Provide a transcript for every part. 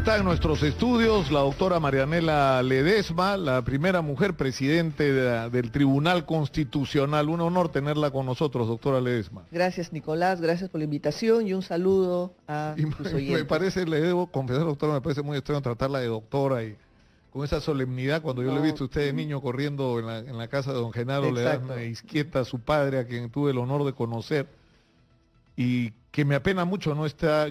está en nuestros estudios la doctora Marianela Ledesma, la primera mujer presidente del Tribunal Constitucional. Un honor tenerla con nosotros, doctora Ledesma. Gracias, Nicolás, gracias por la invitación y un saludo a tus oyentes. Me parece, le debo confesar, doctora, me parece muy extraño tratarla de doctora y con esa solemnidad, cuando yo le he visto a usted de niño corriendo en la casa de don Genaro Ledesma, Izquieta, su padre, a quien tuve el honor de conocer, y que me apena mucho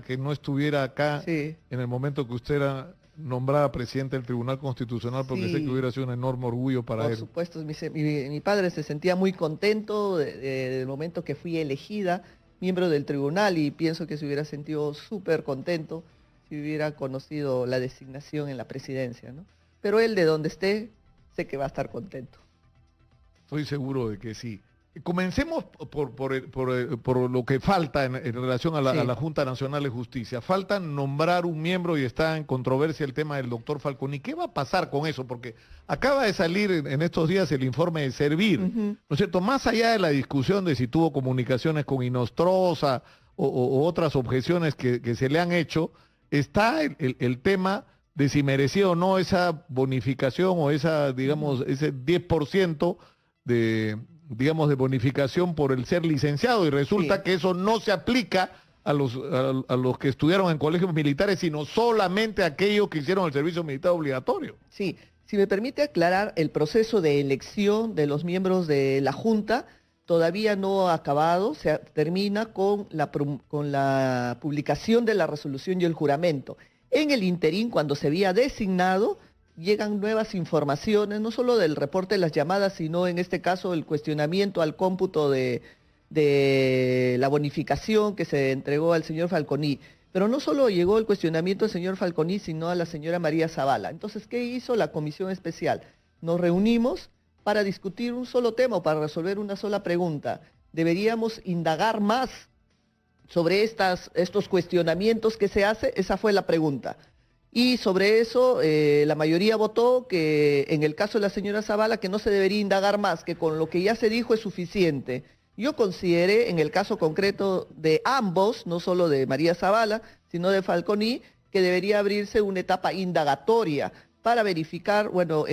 que no estuviera acá en el momento que usted era nombrada presidenta del Tribunal Constitucional, porque sé que hubiera sido un enorme orgullo para él. Por supuesto, mi padre se sentía muy contento del momento que fui elegida miembro del tribunal, y pienso que se hubiera sentido súper contento si hubiera conocido la designación en la presidencia, ¿no? Pero él, de donde esté, sé que va a estar contento. Estoy seguro de que sí. Comencemos por lo que falta en relación a la Junta Nacional de Justicia. Falta nombrar un miembro y está en controversia el tema del doctor Falconi. ¿Qué va a pasar con eso? Porque acaba de salir en estos días el informe de Servir, ¿no es cierto? Más allá de la discusión de si tuvo comunicaciones con Inostroza o otras objeciones que se le han hecho, está el tema de si merecía o no esa bonificación o esa, digamos, ese 10% de bonificación por el ser licenciado, y resulta que eso no se aplica a los que estudiaron en colegios militares, sino solamente a aquellos que hicieron el servicio militar obligatorio. Sí, si me permite aclarar, el proceso de elección de los miembros de la Junta todavía no ha acabado, se termina con la publicación de la resolución y el juramento. En el interín, cuando se había designado, llegan nuevas informaciones, no solo del reporte de las llamadas, sino en este caso el cuestionamiento al cómputo de la bonificación que se entregó al señor Falconi. Pero no solo llegó el cuestionamiento al señor Falconi, sino a la señora María Zavala. Entonces, ¿qué hizo la comisión especial? Nos reunimos para discutir un solo tema o para resolver una sola pregunta. ¿Deberíamos indagar más sobre estos cuestionamientos que se hace? Esa fue la pregunta. Y sobre eso la mayoría votó que en el caso de la señora Zavala que no se debería indagar más, que con lo que ya se dijo es suficiente. Yo consideré en el caso concreto de ambos, no solo de María Zavala, sino de Falconi, que debería abrirse una etapa indagatoria para verificar, bueno,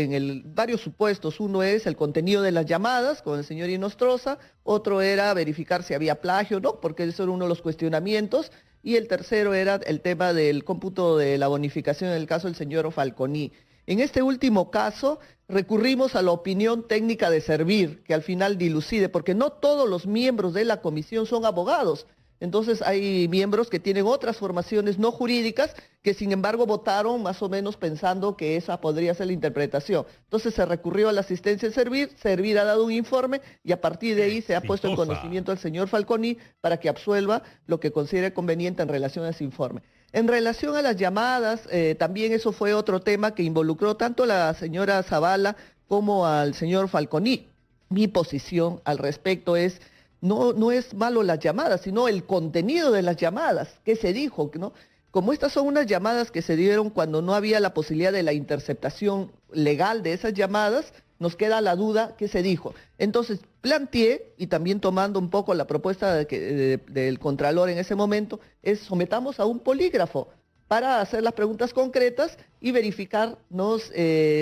varios supuestos. Uno es el contenido de las llamadas con el señor Inostroza, otro era verificar si había plagio o no, porque eso era uno de los cuestionamientos, y el tercero era el tema del cómputo de la bonificación en el caso del señor Falconi. En este último caso, recurrimos a la opinión técnica de Servir, que al final dilucide, porque no todos los miembros de la comisión son abogados. Entonces hay miembros que tienen otras formaciones no jurídicas que sin embargo votaron más o menos pensando que esa podría ser la interpretación. Entonces se recurrió a la asistencia de Servir, Servir ha dado un informe y a partir de ahí se ha puesto en conocimiento al señor Falconi para que absuelva lo que considere conveniente en relación a ese informe. En relación a las llamadas, también eso fue otro tema que involucró tanto a la señora Zavala como al señor Falconi. Mi posición al respecto es: no es malo las llamadas, sino el contenido de las llamadas, qué se dijo, ¿no? Como estas son unas llamadas que se dieron cuando no había la posibilidad de la interceptación legal de esas llamadas, nos queda la duda qué se dijo. Entonces planteé, y también tomando un poco la propuesta del Contralor en ese momento, es sometamos a un polígrafo para hacer las preguntas concretas y verificarnos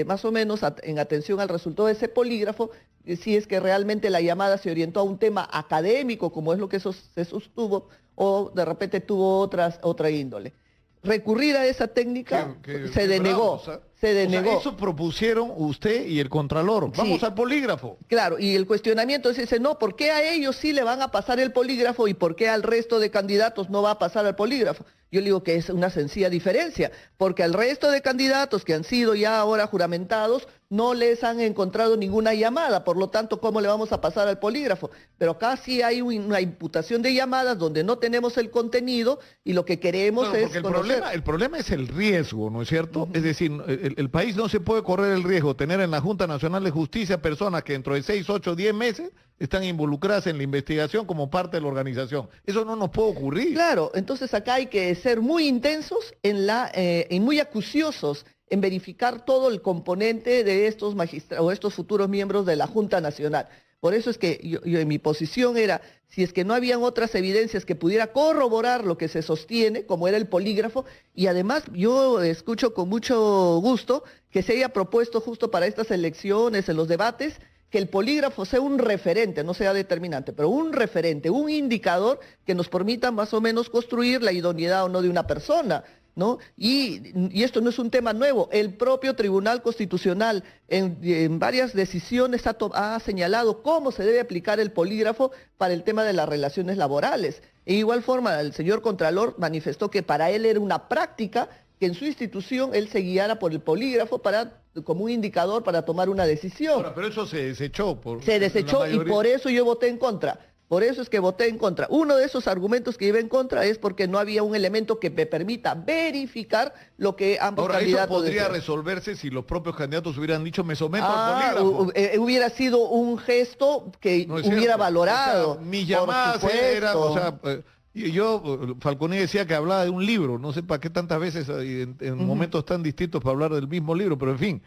más o menos en atención al resultado de ese polígrafo, si es que realmente la llamada se orientó a un tema académico, como es lo que se sostuvo, o de repente tuvo otra índole. Recurrir a esa técnica se denegó. Se denegó. Eso propusieron usted y el Contralor. Vamos al polígrafo. Claro, y el cuestionamiento dice, no, ¿por qué a ellos sí le van a pasar el polígrafo y por qué al resto de candidatos no va a pasar el polígrafo? Yo le digo que es una sencilla diferencia, porque al resto de candidatos que han sido ya ahora juramentados no les han encontrado ninguna llamada, por lo tanto, ¿cómo le vamos a pasar al polígrafo? Pero acá sí hay una imputación de llamadas donde no tenemos el contenido y lo que queremos es conocer. El problema es el riesgo, ¿no es cierto? Es decir, el país no se puede correr el riesgo de tener en la Junta Nacional de Justicia personas que dentro de 6, 8, 10 meses están involucradas en la investigación como parte de la organización. Eso no nos puede ocurrir. Claro, entonces acá hay que ser muy intensos y muy acuciosos en verificar todo el componente de estos magistrados o estos futuros miembros de la Junta Nacional. Por eso es que yo en mi posición era, si es que no habían otras evidencias que pudiera corroborar lo que se sostiene, como era el polígrafo, y además yo escucho con mucho gusto que se haya propuesto justo para estas elecciones, en los debates, que el polígrafo sea un referente, no sea determinante, pero un referente, un indicador que nos permita más o menos construir la idoneidad o no de una persona, ¿no? Y esto no es un tema nuevo. El propio Tribunal Constitucional en varias decisiones ha señalado cómo se debe aplicar el polígrafo para el tema de las relaciones laborales. De igual forma, el señor Contralor manifestó que para él era una práctica que en su institución él se guiara por el polígrafo como un indicador para tomar una decisión. Ahora, pero eso se desechó. Se desechó y por eso yo voté en contra. Por eso es que voté en contra. Uno de esos argumentos que iba en contra es porque no había un elemento que me permita verificar lo que ambos candidatos eso podría desean. resolverse si los propios candidatos hubieran dicho me someto al polígrafo. Hubiera sido un gesto que No es hubiera cierto. valorado. O sea, mis llamadas eran, o sea, Falconi decía que hablaba de un libro, no sé para qué tantas veces en momentos tan distintos para hablar del mismo libro, pero en fin,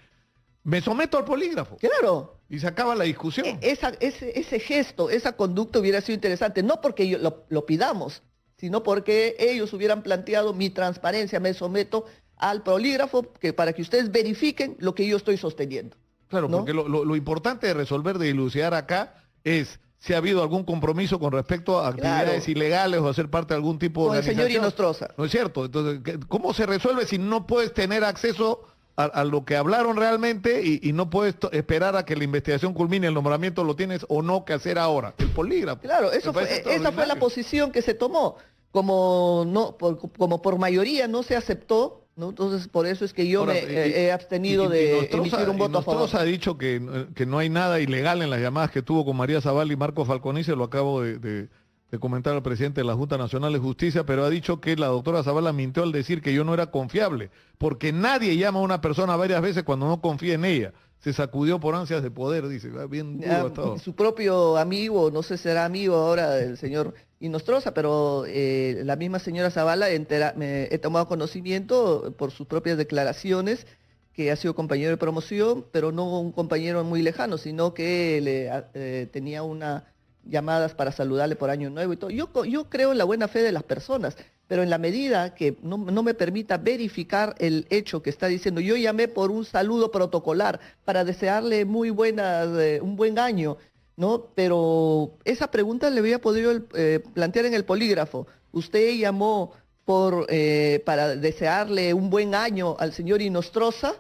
me someto al polígrafo. Claro. Y se acaba la discusión. Ese gesto, esa conducta hubiera sido interesante, no porque lo pidamos, sino porque ellos hubieran planteado mi transparencia, me someto al polígrafo para que ustedes verifiquen lo que yo estoy sosteniendo. Claro, ¿no? porque lo importante de resolver, de dilucidar acá, es si ha habido algún compromiso con respecto a actividades ilegales o a ser parte de algún tipo de organización. Con el señor Inostroza. ¿No es cierto? Entonces, ¿cómo se resuelve si no puedes tener acceso a lo que hablaron realmente y no puedes esperar a que la investigación culmine, el nombramiento lo tienes o no que hacer ahora? El polígrafo. Claro, esa fue la posición que se tomó. Como por mayoría no se aceptó, ¿no? Entonces por eso es que yo me he abstenido de emitir un voto a favor. Nostroza ha dicho que no hay nada ilegal en las llamadas que tuvo con María Zavala y Marco Falconi, se lo acabo de comentar al presidente de la Junta Nacional de Justicia, pero ha dicho que la doctora Zavala mintió al decir que yo no era confiable, porque nadie llama a una persona varias veces cuando no confía en ella. Se sacudió por ansias de poder, dice. Bien duro ha estado. Su propio amigo, no sé si será amigo ahora del señor Inostroza, pero la misma señora Zavala he tomado conocimiento por sus propias declaraciones que ha sido compañero de promoción, pero no un compañero muy lejano, sino que tenía llamadas para saludarle por Año Nuevo y todo. Yo creo en la buena fe de las personas, pero en la medida que no me permita verificar el hecho que está diciendo, yo llamé por un saludo protocolar para desearle un buen año, ¿no? Pero esa pregunta le había podido plantear en el polígrafo. Usted llamó para desearle un buen año al señor Inostroza,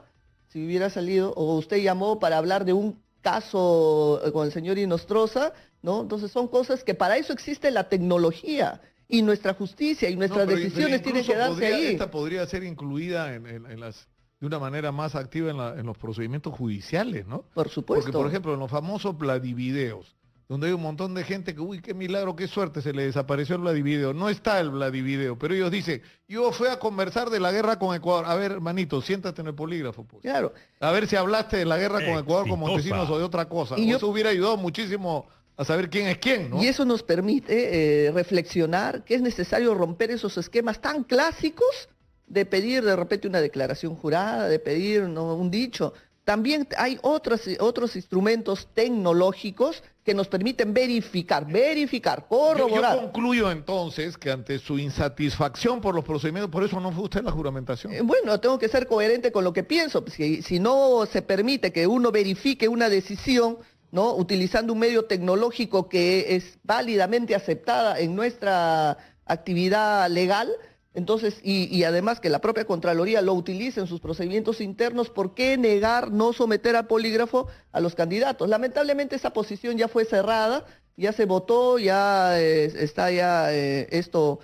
si hubiera salido, o usted llamó para hablar de un caso con el señor Inostroza, ¿no? Entonces son cosas que para eso existe la tecnología y nuestra justicia y nuestras decisiones tienen que darse ahí. Esta podría ser incluida de una manera más activa en los procedimientos judiciales, ¿no? Por supuesto. Porque, por ejemplo, en los famosos Vladivideos, donde hay un montón de gente que, uy, qué milagro, qué suerte, se le desapareció el Vladivideo. No está el Vladivideo, pero ellos dicen, yo fui a conversar de la guerra con Ecuador. A ver, hermanito, siéntate en el polígrafo, pues. Claro. A ver si hablaste de la guerra con Ecuador con Montesinos o de otra cosa. Eso hubiera ayudado muchísimo a saber quién es quién, ¿no? Y eso nos permite reflexionar que es necesario romper esos esquemas tan clásicos de pedir de repente una declaración jurada, de pedir un dicho. También hay otros instrumentos tecnológicos que nos permiten verificar, corroborar. Yo concluyo entonces que ante su insatisfacción por los procedimientos, por eso no fue usted la juramentación. Bueno, tengo que ser coherente con lo que pienso. Si no se permite que uno verifique una decisión, ¿no? Utilizando un medio tecnológico que es válidamente aceptada en nuestra actividad legal, entonces, y además que la propia Contraloría lo utilice en sus procedimientos internos, ¿por qué negar no someter a polígrafo a los candidatos? Lamentablemente esa posición ya fue cerrada, ya se votó, ya está esto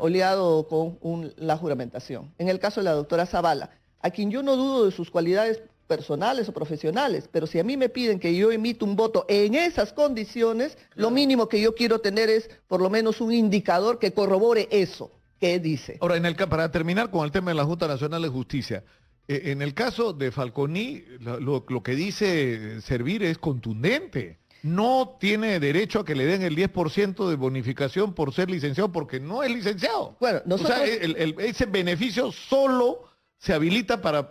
oleado con la juramentación. En el caso de la doctora Zavala, a quien yo no dudo de sus cualidades personales o profesionales, pero si a mí me piden que yo emita un voto en esas condiciones, lo mínimo que yo quiero tener es por lo menos un indicador que corrobore eso que dice. Ahora, para terminar con el tema de la Junta Nacional de Justicia, en el caso de Falconi, lo que dice Servir es contundente. No tiene derecho a que le den el 10% de bonificación por ser licenciado, porque no es licenciado. Bueno, nosotros... O sea, ese beneficio solo se habilita para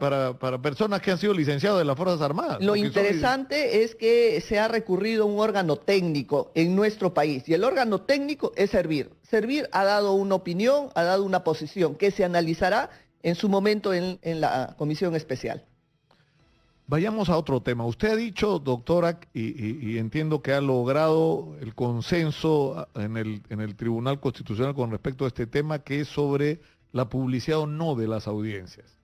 personas que han sido licenciados de las Fuerzas Armadas. Lo interesante es que se ha recurrido a un órgano técnico en nuestro país, y el órgano técnico es Servir. Servir ha dado una opinión, ha dado una posición que se analizará en su momento en la comisión especial. Vayamos a otro tema. Usted ha dicho, doctora, y entiendo que ha logrado el consenso en el Tribunal Constitucional con respecto a este tema, que es sobre la publicidad o no de las audiencias,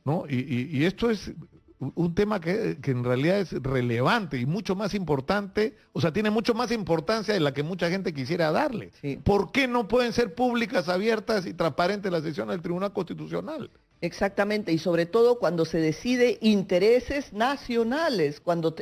¿no? Y esto es un tema que en realidad es relevante y mucho más importante, o sea, tiene mucho más importancia de la que mucha gente quisiera darle. Sí. ¿Por qué no pueden ser públicas, abiertas y transparentes las sesiones del Tribunal Constitucional? Exactamente, y sobre todo cuando se decide intereses nacionales, cuando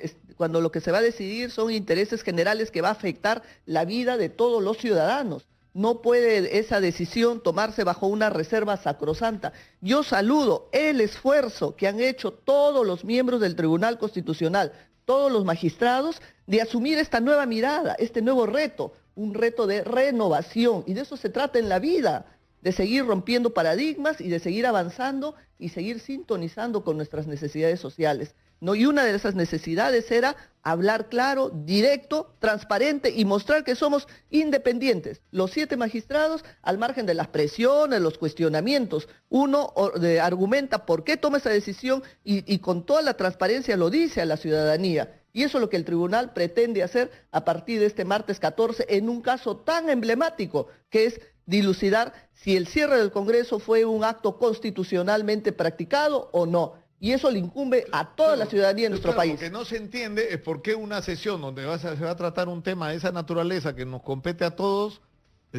lo que se va a decidir son intereses generales que va a afectar la vida de todos los ciudadanos. No puede esa decisión tomarse bajo una reserva sacrosanta. Yo saludo el esfuerzo que han hecho todos los miembros del Tribunal Constitucional, todos los magistrados, de asumir esta nueva mirada, este nuevo reto, un reto de renovación, y de eso se trata en la vida, de seguir rompiendo paradigmas y de seguir avanzando y seguir sintonizando con nuestras necesidades sociales, ¿no? Y una de esas necesidades era hablar claro, directo, transparente y mostrar que somos independientes. Los 7 magistrados, al margen de las presiones, los cuestionamientos, uno argumenta por qué toma esa decisión y con toda la transparencia lo dice a la ciudadanía. Y eso es lo que el tribunal pretende hacer a partir de este martes 14 en un caso tan emblemático, que es dilucidar si el cierre del Congreso fue un acto constitucionalmente practicado o no. Y eso le incumbe a toda la ciudadanía de nuestro país. Lo que no se entiende es por qué una sesión donde se va a tratar un tema de esa naturaleza que nos compete a todos,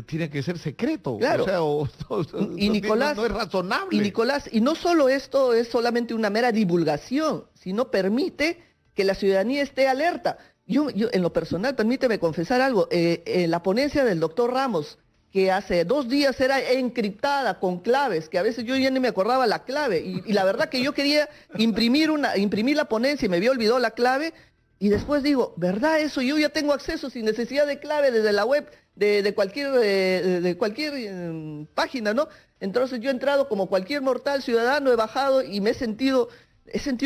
tiene que ser secreto. Claro. O sea, y Nicolás, no es razonable. Y Nicolás, y no solo esto es solamente una mera divulgación, sino permite que la ciudadanía esté alerta. Yo en lo personal, permíteme confesar algo, en la ponencia del doctor Ramos, que hace 2 días era encriptada con claves, que a veces yo ya ni me acordaba la clave, y la verdad que yo quería imprimir la ponencia y me había olvidado la clave, y después digo, ¿verdad eso? Yo ya tengo acceso sin necesidad de clave desde la web de cualquier página, ¿no? Entonces yo he entrado como cualquier mortal ciudadano, he bajado y he sentido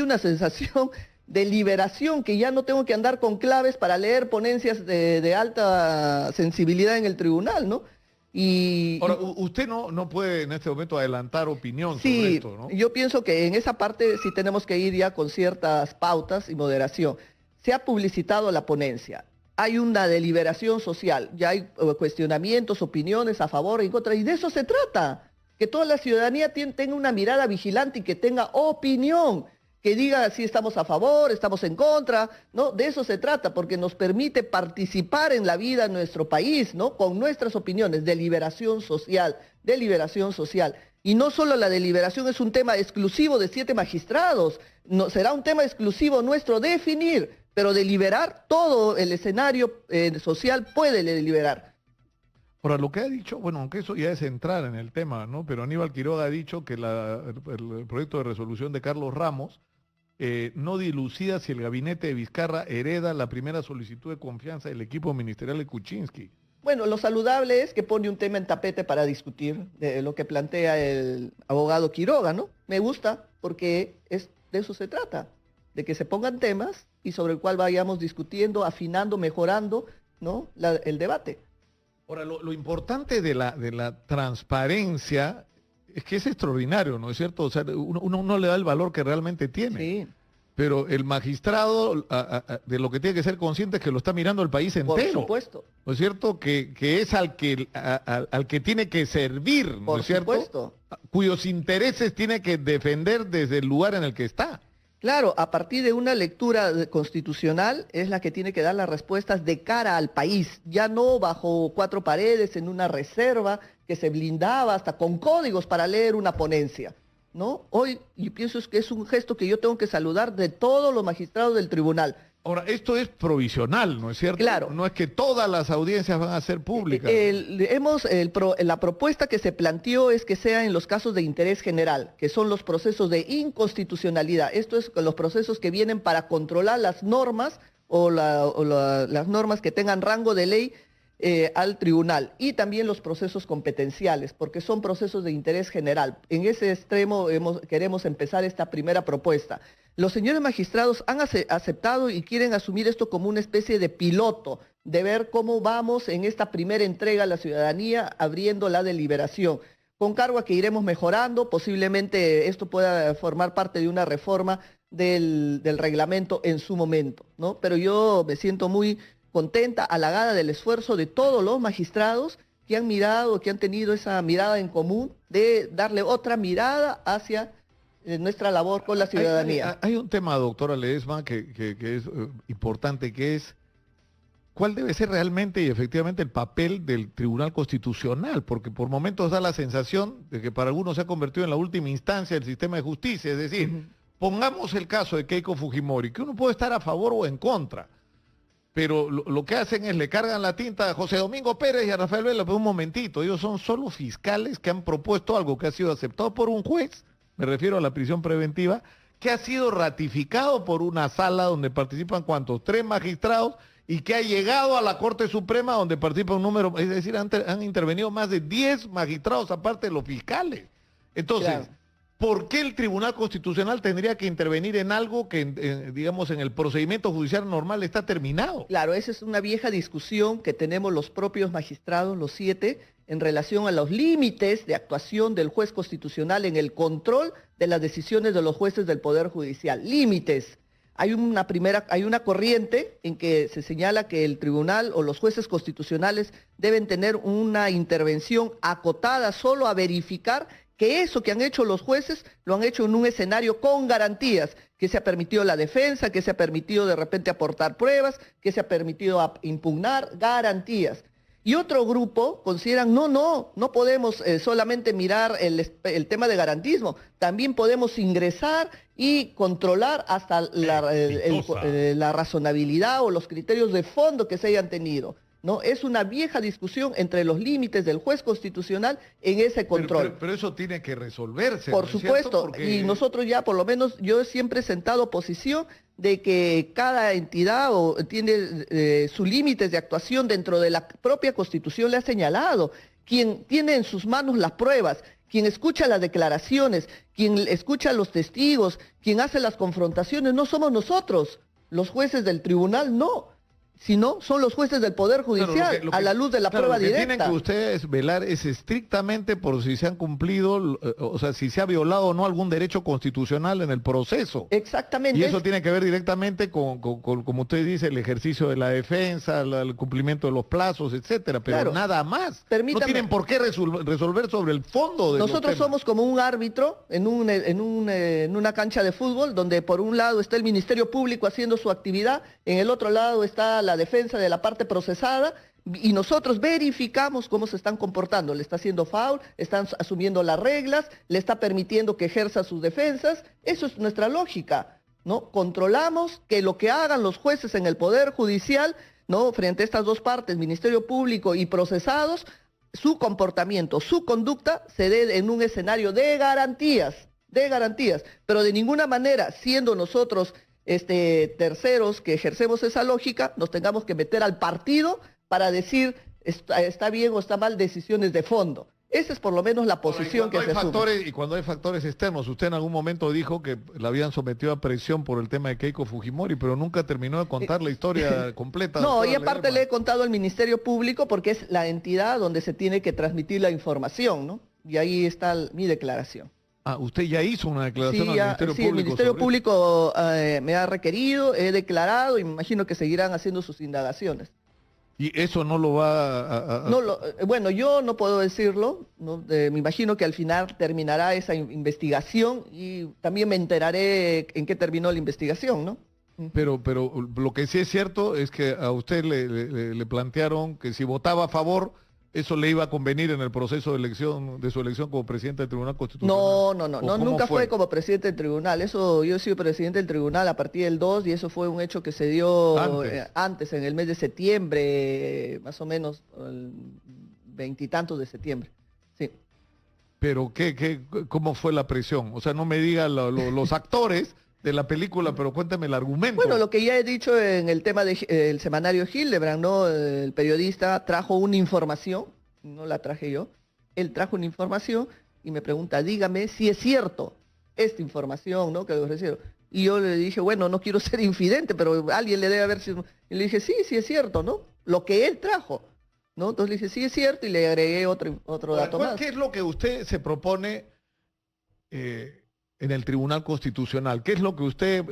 una sensación de liberación, que ya no tengo que andar con claves para leer ponencias de alta sensibilidad en el tribunal, ¿no? Ahora, usted no puede en este momento adelantar opinión sí, sobre esto, ¿no? Yo pienso que en esa parte sí tenemos que ir ya con ciertas pautas y moderación. Se ha publicitado la ponencia, hay una deliberación social, ya hay cuestionamientos, opiniones a favor y en contra, y de eso se trata, que toda la ciudadanía tenga una mirada vigilante y que tenga opinión, que diga si estamos a favor, estamos en contra, ¿no? De eso se trata, porque nos permite participar en la vida de nuestro país, ¿no? Con nuestras opiniones, deliberación social. Y no solo la deliberación es un tema exclusivo de 7 magistrados, no, será un tema exclusivo nuestro definir, pero deliberar todo el escenario social puede deliberar. Ahora, lo que ha dicho, bueno, aunque eso ya es entrar en el tema, ¿no? Pero Aníbal Quiroga ha dicho que el proyecto de resolución de Carlos Ramos no dilucida si el gabinete de Vizcarra hereda la primera solicitud de confianza del equipo ministerial de Kuczynski. Bueno, lo saludable es que pone un tema en tapete para discutir de lo que plantea el abogado Quiroga, ¿no? Me gusta porque de eso se trata, de que se pongan temas y sobre el cual vayamos discutiendo, afinando, mejorando, ¿no? El debate. Ahora, lo importante de la transparencia es que es extraordinario, ¿no es cierto? O sea, uno no le da el valor que realmente tiene. Sí. Pero el magistrado de lo que tiene que ser consciente es que lo está mirando el país entero. Por supuesto. ¿No es cierto? Que es al que tiene que servir, ¿no es cierto? Por supuesto. Cuyos intereses tiene que defender desde el lugar en el que está. Claro, a partir de una lectura constitucional es la que tiene que dar las respuestas de cara al país, ya no bajo 4 paredes, en una reserva que se blindaba hasta con códigos para leer una ponencia, ¿no? Hoy yo pienso que es un gesto que yo tengo que saludar de todos los magistrados del tribunal. Ahora, esto es provisional, ¿no es cierto? Claro. No es que todas las audiencias van a ser públicas. La propuesta que se planteó es que sea en los casos de interés general, que son los procesos de inconstitucionalidad. Esto es los procesos que vienen para controlar las normas o las normas que tengan rango de ley al tribunal, y también los procesos competenciales, porque son procesos de interés general. En ese extremo queremos empezar esta primera propuesta. Los señores magistrados han aceptado y quieren asumir esto como una especie de piloto, de ver cómo vamos en esta primera entrega a la ciudadanía, abriendo la deliberación, con cargo a que iremos mejorando. Posiblemente esto pueda formar parte de una reforma del reglamento en su momento, ¿no? Pero yo me siento muy contenta, halagada del esfuerzo de todos los magistrados que han mirado, que han tenido esa mirada en común de darle otra mirada hacia nuestra labor con la ciudadanía. Hay un tema, doctora Ledesma, que es importante, que es cuál debe ser realmente y efectivamente el papel del Tribunal Constitucional, porque por momentos da la sensación de que para algunos se ha convertido en la última instancia del sistema de justicia. Es decir, pongamos el caso de Keiko Fujimori, que uno puede estar a favor o en contra, pero lo que hacen es le cargan la tinta a José Domingo Pérez y a Rafael Vela. Pero un momentito, ellos son solo fiscales que han propuesto algo que ha sido aceptado por un juez, me refiero a la prisión preventiva, que ha sido ratificado por una sala donde participan, ¿cuántos? 3 magistrados, y que ha llegado a la Corte Suprema donde participa un número, es decir, han intervenido más de 10 magistrados aparte de los fiscales. Entonces, claro, ¿por qué el Tribunal Constitucional tendría que intervenir en algo que, digamos, en el procedimiento judicial normal está terminado? Claro, esa es una vieja discusión que tenemos los propios magistrados, los 7, en relación a los límites de actuación del juez constitucional en el control de las decisiones de los jueces del Poder Judicial. Límites. Hay una corriente en que se señala que el tribunal o los jueces constitucionales deben tener una intervención acotada solo a verificar que eso que han hecho los jueces lo han hecho en un escenario con garantías, que se ha permitido la defensa, que se ha permitido de repente aportar pruebas, que se ha permitido impugnar, garantías. Y otro grupo consideran, no podemos solamente mirar el tema de garantismo, también podemos ingresar y controlar hasta la razonabilidad o los criterios de fondo que se hayan tenido, ¿no? Es una vieja discusión entre los límites del juez constitucional en ese control. Pero eso tiene que resolverse. Por supuesto, porque... y nosotros ya, por lo menos, yo siempre he sentado posición de que cada entidad tiene sus límites de actuación dentro de la propia Constitución, le ha señalado. Quien tiene en sus manos las pruebas, quien escucha las declaraciones, quien escucha a los testigos, quien hace las confrontaciones, no somos nosotros, los jueces del tribunal no, sino son los jueces del Poder Judicial, a la luz de la prueba directa. Lo que tienen que ustedes velar es estrictamente por si se han cumplido, o sea, si se ha violado o no algún derecho constitucional en el proceso. Exactamente. Y eso tiene que ver directamente con como usted dice, el ejercicio de la defensa, el cumplimiento de los plazos, etcétera, pero claro, nada más. No tienen por qué resolver sobre el fondo de Nosotros somos como un árbitro en una cancha de fútbol, donde por un lado está el Ministerio Público haciendo su actividad, en el otro lado está la defensa de la parte procesada, y nosotros verificamos cómo se están comportando. Le está haciendo foul, están asumiendo las reglas, le está permitiendo que ejerza sus defensas. Eso es nuestra lógica, ¿no? Controlamos que lo que hagan los jueces en el Poder Judicial, ¿no?, frente a estas dos partes, Ministerio Público y procesados, su comportamiento, su conducta se dé en un escenario de garantías, pero de ninguna manera, siendo nosotros terceros que ejercemos esa lógica, nos tengamos que meter al partido para decir está bien o está mal decisiones de fondo. Esa es por lo menos la posición que se asume. Y cuando hay factores externos, usted en algún momento dijo que la habían sometido a presión por el tema de Keiko Fujimori, pero nunca terminó de contar la historia completa. No, y aparte le he contado al Ministerio Público porque es la entidad donde se tiene que transmitir la información, ¿no? Y ahí está mi declaración. Ah, usted ya hizo una declaración al Ministerio Público. Sí, el Ministerio Público me ha requerido, he declarado y me imagino que seguirán haciendo sus indagaciones. ¿Y eso no lo va bueno, yo no puedo decirlo, ¿no? Me imagino que al final terminará esa investigación y también me enteraré en qué terminó la investigación, ¿no? Pero lo que sí es cierto es que a usted le plantearon que si votaba a favor, eso le iba a convenir en el proceso de su elección como presidente del Tribunal Constitucional. No, nunca fue como presidente del tribunal. Eso, yo he sido presidente del tribunal a partir del 2 y eso fue un hecho que se dio antes en el mes de septiembre, más o menos, el 20 y tantos de septiembre. Sí. Pero ¿cómo fue la presión? O sea, no me diga los actores de la película, pero cuéntame el argumento. Bueno, lo que ya he dicho en el tema del semanario Hildebrand, ¿no? El periodista trajo una información, no la traje yo, él trajo una información y me pregunta, dígame si es cierto esta información, ¿no? Que le ofrecieron. Y yo le dije, bueno, no quiero ser infidente, pero alguien le debe haber sido... Y le dije, sí, sí es cierto, ¿no? Lo que él trajo, ¿no? Entonces le dije, sí es cierto, y le agregué otro dato más. ¿Qué es lo que usted se propone en el Tribunal Constitucional? ¿Qué es lo que usted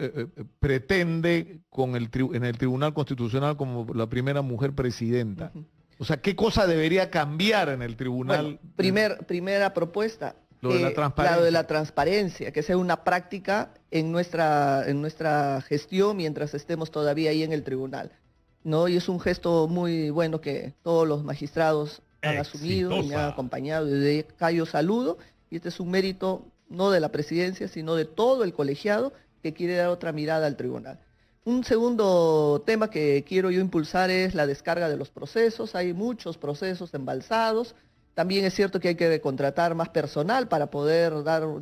pretende en el Tribunal Constitucional como la primera mujer presidenta? O sea, ¿qué cosa debería cambiar en el tribunal? Bueno, primera propuesta. Lo de la transparencia. Lo de la transparencia, que sea una práctica en nuestra gestión mientras estemos todavía ahí en el tribunal, ¿no? Y es un gesto muy bueno que todos los magistrados han asumido y me han acompañado. Desde acá yo saludo, y este es un mérito no de la presidencia, sino de todo el colegiado que quiere dar otra mirada al tribunal. Un segundo tema que quiero yo impulsar es la descarga de los procesos. Hay muchos procesos embalsados. También es cierto que hay que contratar más personal para poder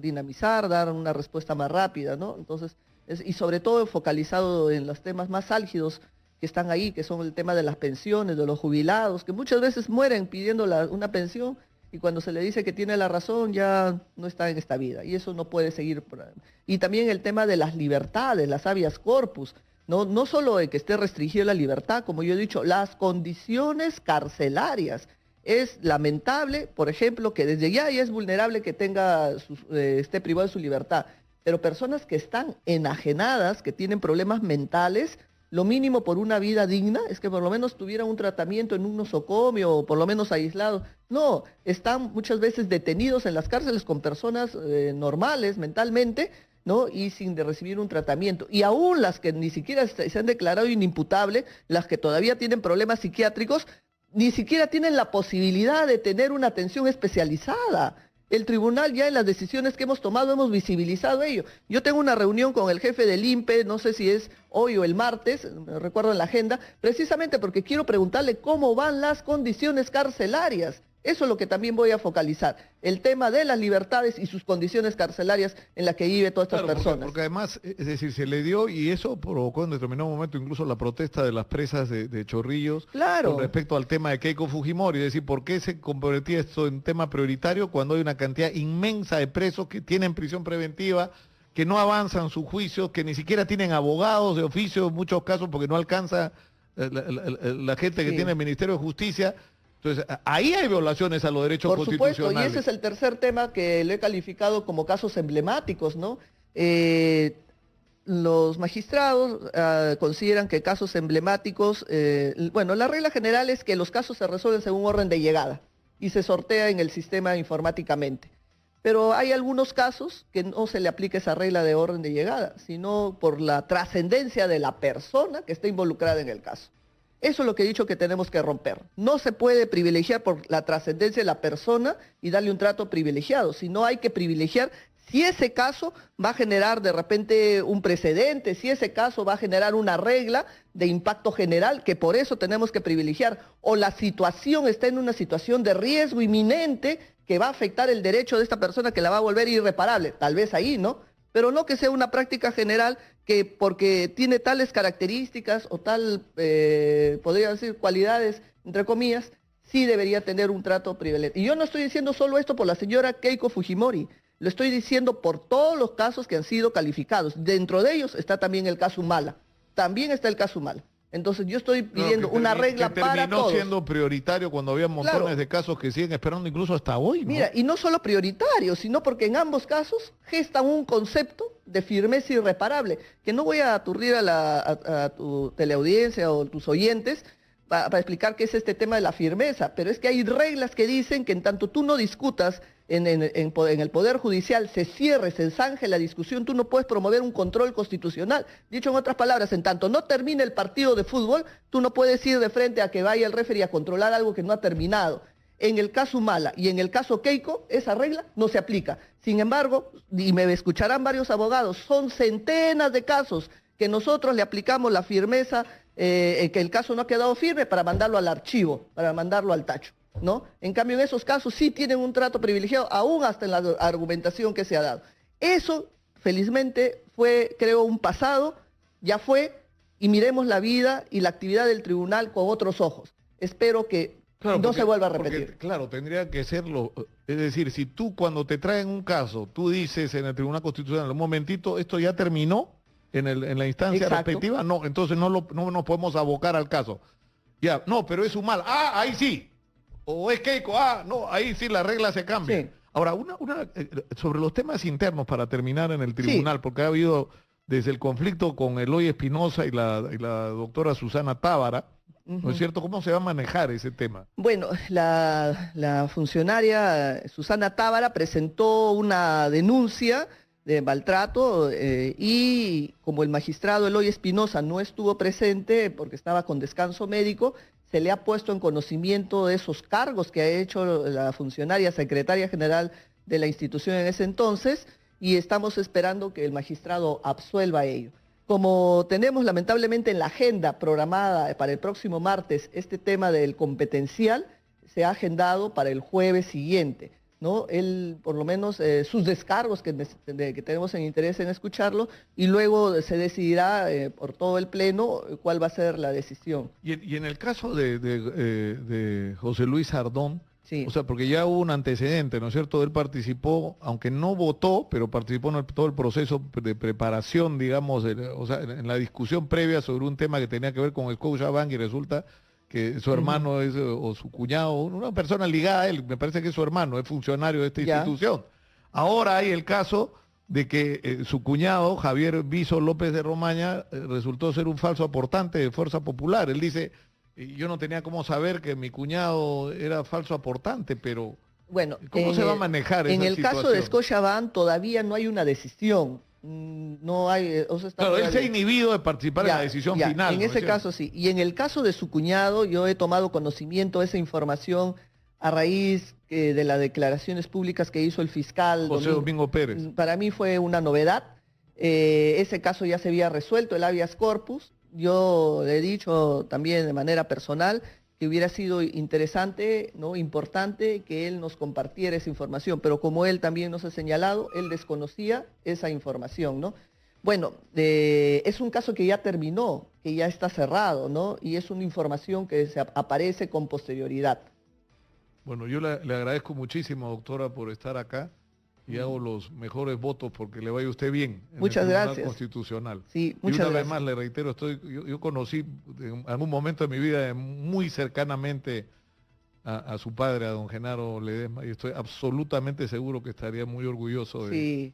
dinamizar, dar una respuesta más rápida, ¿no? Entonces, y sobre todo focalizado en los temas más álgidos que están ahí, que son el tema de las pensiones, de los jubilados, que muchas veces mueren pidiendo una pensión y cuando se le dice que tiene la razón ya no está en esta vida. Y eso no puede seguir. Y también el tema de las libertades, las habeas corpus. No solo de que esté restringida la libertad, como yo he dicho, las condiciones carcelarias. Es lamentable, por ejemplo, que desde ya es vulnerable que esté privado de su libertad, pero personas que están enajenadas, que tienen problemas mentales, lo mínimo por una vida digna es que por lo menos tuvieran un tratamiento en un nosocomio o por lo menos aislados. No, están muchas veces detenidos en las cárceles con personas normales mentalmente, ¿no? Y sin recibir un tratamiento. Y aún las que ni siquiera se han declarado inimputables, las que todavía tienen problemas psiquiátricos, ni siquiera tienen la posibilidad de tener una atención especializada. El tribunal ya en las decisiones que hemos tomado hemos visibilizado ello. Yo tengo una reunión con el jefe del INPE, no sé si es hoy o el martes, me recuerdo en la agenda, precisamente porque quiero preguntarle cómo van las condiciones carcelarias. Eso es lo que también voy a focalizar, el tema de las libertades y sus condiciones carcelarias en las que viven todas estas personas. Porque además, es decir, se le dio, y eso provocó en determinado momento incluso la protesta de las presas de Chorrillos, claro, con respecto al tema de Keiko Fujimori, es decir, ¿por qué se convertía esto en tema prioritario cuando hay una cantidad inmensa de presos que tienen prisión preventiva, que no avanzan sus juicios, que ni siquiera tienen abogados de oficio en muchos casos porque no alcanza la gente que tiene el Ministerio de Justicia? Entonces, ahí hay violaciones a los derechos constitucionales. Por supuesto, y ese es el tercer tema que le he calificado como casos emblemáticos, ¿no? Los magistrados consideran que casos emblemáticos, bueno, la regla general es que los casos se resuelven según orden de llegada y se sortea en el sistema informáticamente. Pero hay algunos casos que no se le aplica esa regla de orden de llegada, sino por la trascendencia de la persona que está involucrada en el caso. Eso es lo que he dicho que tenemos que romper. No se puede privilegiar por la trascendencia de la persona y darle un trato privilegiado, sino hay que privilegiar si ese caso va a generar de repente un precedente, si ese caso va a generar una regla de impacto general, que por eso tenemos que privilegiar, o la situación está en una situación de riesgo inminente que va a afectar el derecho de esta persona que la va a volver irreparable, tal vez ahí, ¿no? Pero no que sea una práctica general que porque tiene tales características o podría decir, cualidades, entre comillas, sí debería tener un trato privilegiado. Y yo no estoy diciendo solo esto por la señora Keiko Fujimori, lo estoy diciendo por todos los casos que han sido calificados. Dentro de ellos está también el caso Humala, también está el caso Humala. Entonces yo estoy pidiendo una regla para todos. Terminó siendo prioritario cuando había montones de casos que siguen esperando incluso hasta hoy, ¿no? Mira, y no solo prioritario, sino porque en ambos casos gestan un concepto de firmeza irreparable, que no voy a aturdir a tu teleaudiencia o tus oyentes para explicar qué es este tema de la firmeza, pero es que hay reglas que dicen que en tanto tú no discutas en el Poder Judicial, se cierre, se zanje la discusión, tú no puedes promover un control constitucional. Dicho en otras palabras, en tanto no termine el partido de fútbol, tú no puedes ir de frente a que vaya el referee a controlar algo que no ha terminado. En el caso Humala y en el caso Keiko, esa regla no se aplica. Sin embargo, y me escucharán varios abogados, son centenas de casos que nosotros le aplicamos la firmeza, que el caso no ha quedado firme para mandarlo al archivo, para mandarlo al tacho, ¿no? En cambio, en esos casos sí tienen un trato privilegiado, aún hasta en la argumentación que se ha dado. Eso felizmente fue, creo, un pasado, ya fue, y miremos la vida y la actividad del tribunal con otros ojos. Espero que no se vuelva a repetir. Claro, tendría que serlo. Es decir, si tú cuando te traen un caso, tú dices en el Tribunal Constitucional, un momentito, esto ya terminó en la instancia respectiva, no, entonces no nos podemos abocar al caso. Ya, no, pero es Humala. Ah, ahí sí. O es Keiko. Ah, no, ahí sí la regla se cambia. Sí. Ahora, sobre los temas internos para terminar en el tribunal, porque ha habido desde el conflicto con Eloy Espinosa y la doctora Susana Tábara, ¿no es cierto? ¿Cómo se va a manejar ese tema? Bueno, la funcionaria Susana Tábara presentó una denuncia de maltrato y como el magistrado Eloy Espinosa no estuvo presente porque estaba con descanso médico, se le ha puesto en conocimiento de esos cargos que ha hecho la funcionaria secretaria general de la institución en ese entonces y estamos esperando que el magistrado absuelva ello. Como tenemos lamentablemente en la agenda programada para el próximo martes este tema del competencial, se ha agendado para el jueves siguiente, ¿no? Él, por lo menos, sus descargos que tenemos en interés en escucharlo, y luego se decidirá por todo el pleno cuál va a ser la decisión. Y en el caso de José Luis Ardón, sí. O sea, porque ya hubo un antecedente, ¿no es cierto? Él participó, aunque no votó, pero participó en todo el proceso de preparación, digamos, o sea, en la discusión previa sobre un tema que tenía que ver con el Scotiabank y resulta que su hermano es, o su cuñado, una persona ligada a él, me parece que es su hermano, es funcionario de esta institución. Ahora hay el caso de que su cuñado, Javier Viso López de Romaña, resultó ser un falso aportante de Fuerza Popular. Él dice, yo no tenía cómo saber que mi cuñado era falso aportante, pero bueno, ¿cómo se va a manejar esa situación? En el caso de Scotiabank todavía no hay una decisión. No hay, claro, él se ha inhibido de participar en la decisión final. En ese caso sí. Y en el caso de su cuñado, yo he tomado conocimiento de esa información a raíz de las declaraciones públicas que hizo el fiscal José Domingo Pérez. Para mí fue una novedad. Ese caso ya se había resuelto, el habeas corpus. Yo le he dicho también de manera personal que hubiera sido interesante, ¿no? Importante que él nos compartiera esa información, pero como él también nos ha señalado, él desconocía esa información, ¿no? Bueno, es un caso que ya terminó, que ya está cerrado, ¿no? Y es una información que aparece con posterioridad. Bueno, yo le agradezco muchísimo, doctora, por estar acá y hago los mejores votos porque le vaya usted bien en muchas el Tribunal gracias. Constitucional. Sí, y una vez más le reitero, yo conocí en algún momento de mi vida muy cercanamente a su padre, a don Genaro Ledesma, y estoy absolutamente seguro que estaría muy orgulloso de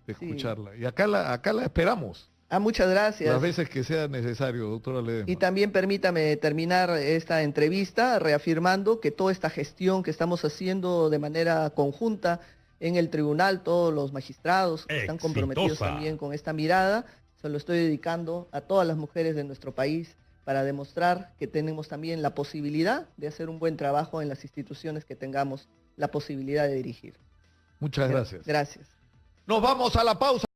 escucharla. Y acá la esperamos. Muchas gracias. Las veces que sea necesario, doctora Ledesma. Y también permítame terminar esta entrevista reafirmando que toda esta gestión que estamos haciendo de manera conjunta en el tribunal, todos los magistrados que están comprometidos también con esta mirada, se lo estoy dedicando a todas las mujeres de nuestro país para demostrar que tenemos también la posibilidad de hacer un buen trabajo en las instituciones que tengamos la posibilidad de dirigir. Muchas gracias. Gracias. Nos vamos a la pausa.